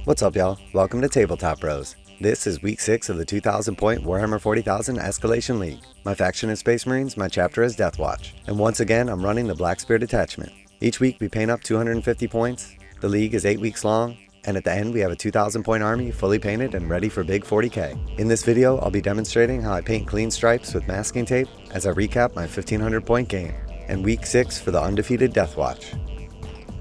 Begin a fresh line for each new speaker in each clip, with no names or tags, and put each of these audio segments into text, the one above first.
What's up, y'all? Welcome to Tabletop Bros. This is week 6 of the 2,000 point Warhammer 40,000 Escalation League. My faction is Space Marines, my chapter is Deathwatch, and once again I'm running the Blackspear Detachment. Each week we paint up 250 points, the league is 8 weeks long, and at the end we have a 2,000 point army fully painted and ready for big 40k. In this video I'll be demonstrating how I paint clean stripes with masking tape as I recap my 1,500 point game, and week 6 for the undefeated Deathwatch.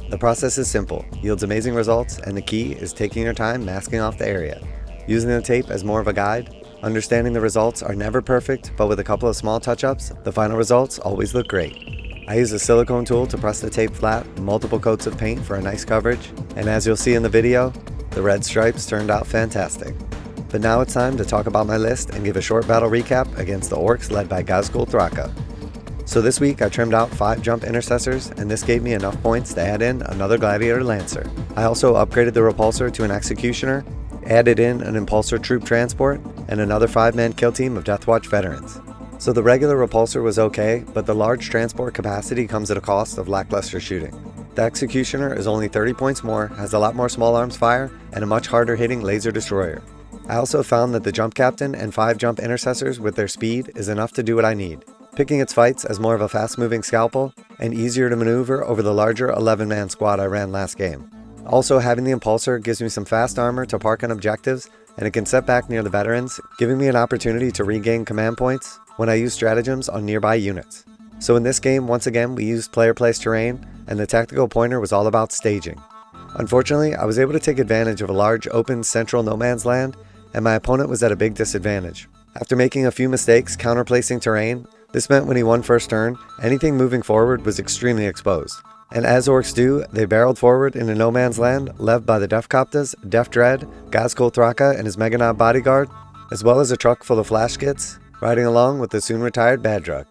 The process is simple, yields amazing results, and the key is taking your time masking off the area. Using the tape as more of a guide, understanding the results are never perfect, but with a couple of small touch-ups, the final results always look great. I use a silicone tool to press the tape flat, multiple coats of paint for a nice coverage, and as you'll see in the video, the red stripes turned out fantastic. But now it's time to talk about my list and give a short battle recap against the Orks led by Thraka. So this week I trimmed out 5 jump intercessors, and this gave me enough points to add in another gladiator lancer. I also upgraded the repulsor to an executioner, added in an impulsor troop transport, and another 5-man kill team of Deathwatch Veterans. So the regular repulsor was okay, but the large transport capacity comes at a cost of lackluster shooting. The executioner is only 30 points more, has a lot more small arms fire, and a much harder hitting laser destroyer. I also found that the jump captain and 5 jump intercessors with their speed is enough to do what I need, picking its fights as more of a fast-moving scalpel and easier to maneuver over the larger 11-man squad I ran last game. Also, having the impulsor gives me some fast armor to park on objectives, and it can set back near the veterans, giving me an opportunity to regain command points when I use stratagems on nearby units. So in this game, once again, we used player-placed terrain, and the tactical pointer was all about staging. Unfortunately, I was able to take advantage of a large open central no man's land, and my opponent was at a big disadvantage. After making a few mistakes counterplacing terrain, this meant when he won first turn, anything moving forward was extremely exposed. And as Orks do, they barreled forward into no man's land, led by the Defcoptas, Def Dread, Thraka and his Meganob bodyguard, as well as a truck full of flash kits, riding along with the soon-retired Badrug.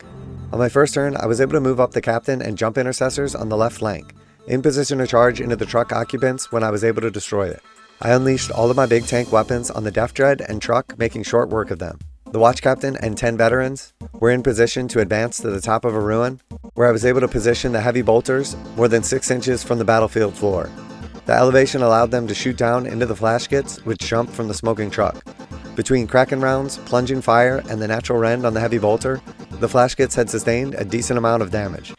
On my first turn, I was able to move up the captain and jump intercessors on the left flank, in position to charge into the truck occupants when I was able to destroy it. I unleashed all of my big tank weapons on the Def Dread and truck, making short work of them. The watch captain and 10 veterans were in position to advance to the top of a ruin, where I was able to position the heavy bolters more than 6 inches from the battlefield floor. The elevation allowed them to shoot down into the flash kits, which jumped from the smoking truck. Between Kraken rounds, plunging fire, and the natural rend on the heavy bolter, the flash kits had sustained a decent amount of damage,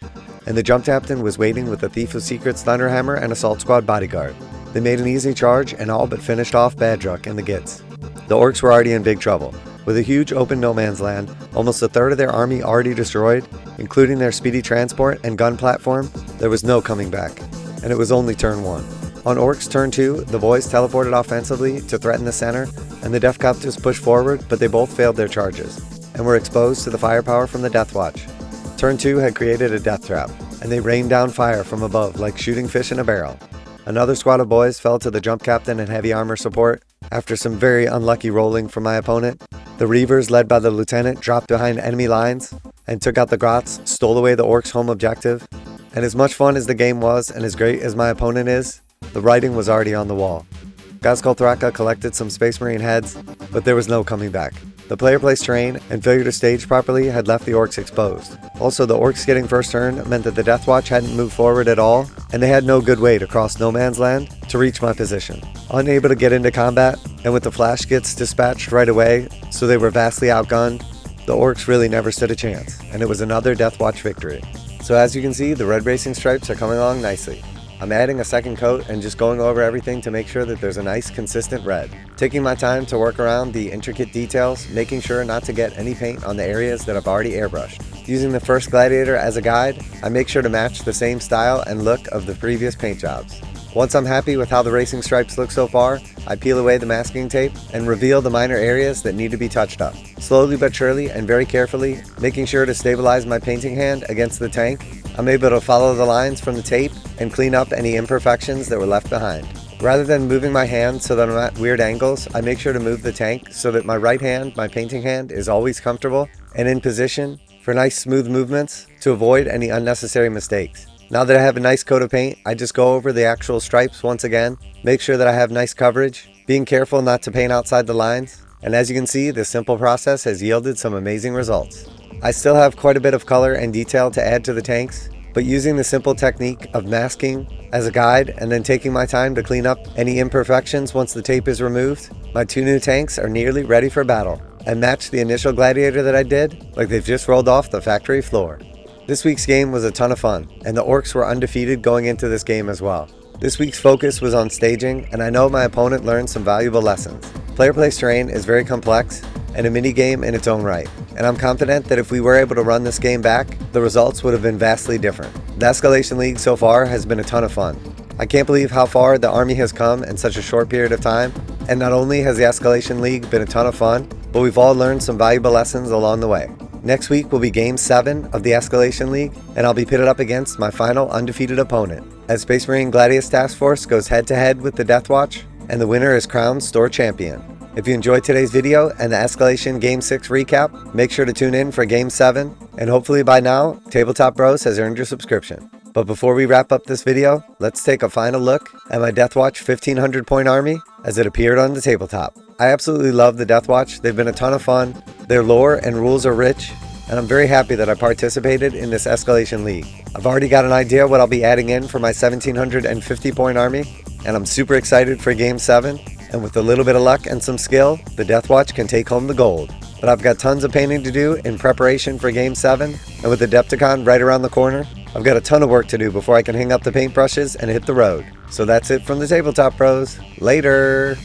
and the jump captain was waiting with the Thief of Secrets Thunderhammer and Assault Squad bodyguard. They made an easy charge and all but finished off Badrug and the Gits. The Orks were already in big trouble. With a huge open no man's land, almost a third of their army already destroyed, including their speedy transport and gun platform, there was no coming back, and it was only turn 1. On Orks turn 2, the boys teleported offensively to threaten the center, and the Defcopters pushed forward, but they both failed their charges, and were exposed to the firepower from the Deathwatch. Turn 2 had created a death trap, and they rained down fire from above like shooting fish in a barrel. Another squad of boys fell to the jump captain and heavy armor support, after some very unlucky rolling from my opponent. The Reavers, led by the lieutenant, dropped behind enemy lines and took out the Grots, stole away the Orks' home objective. And as much fun as the game was and as great as my opponent is, the writing was already on the wall. Thraka collected some Space Marine heads, but there was no coming back. The player-placed terrain and failure to stage properly had left the Orks exposed. Also, the Orks getting first turn meant that the Deathwatch hadn't moved forward at all, and they had no good way to cross no man's land to reach my position. Unable to get into combat, and with the flash kits dispatched right away, so they were vastly outgunned, the Orks really never stood a chance, and it was another Deathwatch victory. So as you can see, the red racing stripes are coming along nicely. I'm adding a second coat and just going over everything to make sure that there's a nice consistent red. Taking my time to work around the intricate details, making sure not to get any paint on the areas that I've already airbrushed. Using the first gladiator as a guide, I make sure to match the same style and look of the previous paint jobs. Once I'm happy with how the racing stripes look so far, I peel away the masking tape and reveal the minor areas that need to be touched up. Slowly but surely and very carefully, making sure to stabilize my painting hand against the tank, I'm able to follow the lines from the tape and clean up any imperfections that were left behind. Rather than moving my hand so that I'm at weird angles, I make sure to move the tank so that my right hand, my painting hand, is always comfortable and in position for nice smooth movements to avoid any unnecessary mistakes. Now that I have a nice coat of paint, I just go over the actual stripes once again, make sure that I have nice coverage, being careful not to paint outside the lines, and as you can see, this simple process has yielded some amazing results. I still have quite a bit of color and detail to add to the tanks, but using the simple technique of masking as a guide and then taking my time to clean up any imperfections once the tape is removed, my 2 new tanks are nearly ready for battle and match the initial gladiator that I did like they've just rolled off the factory floor. This week's game was a ton of fun, and the Orks were undefeated going into this game as well. This week's focus was on staging, and I know my opponent learned some valuable lessons. Player place terrain is very complex and a mini-game in its own right, and I'm confident that if we were able to run this game back, the results would have been vastly different. The Escalation League so far has been a ton of fun. I can't believe how far the Army has come in such a short period of time, and not only has the Escalation League been a ton of fun, but we've all learned some valuable lessons along the way. Next week will be Game 7 of the Escalation League, and I'll be pitted up against my final undefeated opponent, as Space Marine Gladius Task Force goes head-to-head with the Deathwatch, and the winner is crowned Store Champion. If you enjoyed today's video and the Escalation Game 6 recap, make sure to tune in for Game 7, and hopefully by now, Tabletop Bros has earned your subscription. But before we wrap up this video, let's take a final look at my Deathwatch 1500 point army as it appeared on the tabletop. I absolutely love the Deathwatch. They've been a ton of fun. Their lore and rules are rich, and I'm very happy that I participated in this Escalation League. I've already got an idea what I'll be adding in for my 1750 point army, and I'm super excited for Game 7, and with a little bit of luck and some skill, the Deathwatch can take home the gold. But I've got tons of painting to do in preparation for Game 7, and with the Adepticon right around the corner, I've got a ton of work to do before I can hang up the paintbrushes and hit the road. So that's it from the Tabletop Pros. Later!